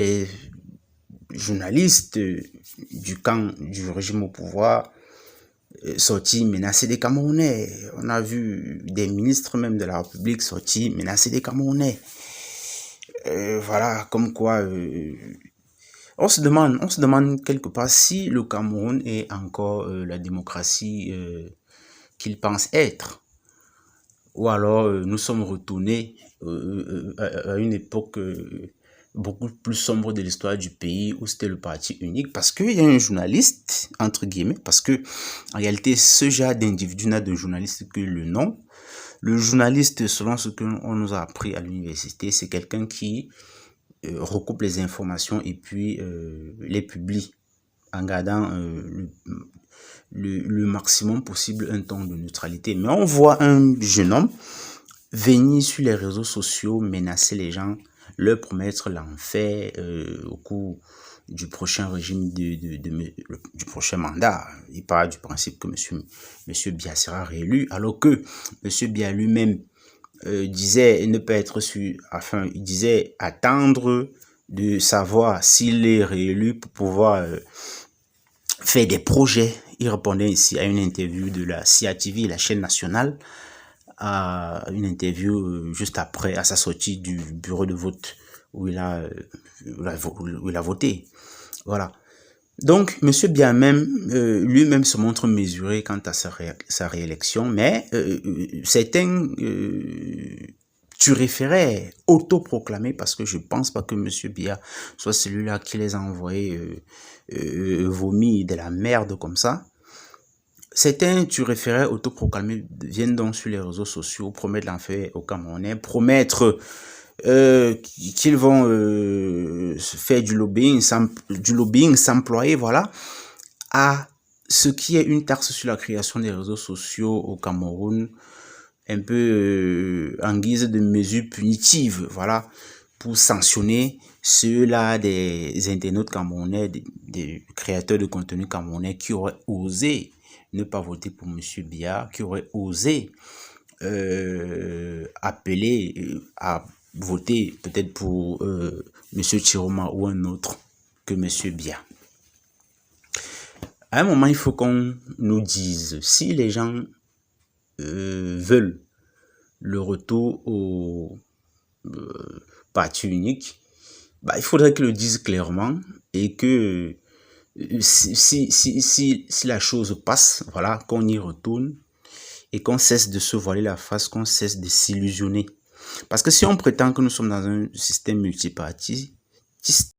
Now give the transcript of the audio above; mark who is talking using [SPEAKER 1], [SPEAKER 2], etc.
[SPEAKER 1] les journalistes du camp du régime au pouvoir sortis menacer des Camerounais. On a vu des ministres même de la République sortis menacer des Camerounais. Voilà, comme quoi on se demande quelque part si le Cameroun est encore la démocratie qu'il pense être. Ou alors nous sommes retournés à une époque beaucoup plus sombre de l'histoire du pays où c'était le parti unique, parce qu'il y a un journaliste, entre guillemets, parce que en réalité ce genre d'individu n'a de journaliste que le nom. Le journaliste, selon ce qu'on nous a appris à l'université, c'est quelqu'un qui recoupe les informations et puis les publie en gardant le maximum possible un ton de neutralité. Mais on voit un jeune homme venir sur les réseaux sociaux menacer les gens, leur promettre l'enfer au cours du prochain régime, du prochain mandat. Il part du principe que monsieur Biya sera réélu, alors que monsieur Biya lui-même disait ne pas être sûr, enfin il disait attendre de savoir s'il est réélu pour pouvoir faire des projets. Il répondait ici à une interview de la CIA-TV, la chaîne nationale, à une interview juste après, à sa sortie du bureau de vote où il a voté. Voilà. Donc, M. Biya lui-même se montre mesuré quant à sa réélection, mais certains turiféraient, autoproclamés, parce que je ne pense pas que M. Biya soit celui-là qui les a envoyés vomir de la merde comme ça. Certains turiféraient, autoproclamés, viennent donc sur les réseaux sociaux, promettre l'enfer aux Camerounais, promettre qu'ils vont faire du lobbying, s'employer, voilà, à ce qui est une taxe sur la création des réseaux sociaux au Cameroun, un peu en guise de mesure punitive, voilà, pour sanctionner ceux-là des internautes camerounais, des créateurs de contenu camerounais qui auraient osé ne pas voter pour M. Biya, qui auraient osé appeler à voter peut-être pour M. Chiroma ou un autre que M. Biya. À un moment, il faut qu'on nous dise si les gens veulent le retour au parti unique, bah, il faudrait qu'ils le disent clairement et que si la chose passe, voilà, qu'on y retourne et qu'on cesse de se voiler la face, qu'on cesse de s'illusionner. Parce que si on prétend que nous sommes dans un système multipartiste,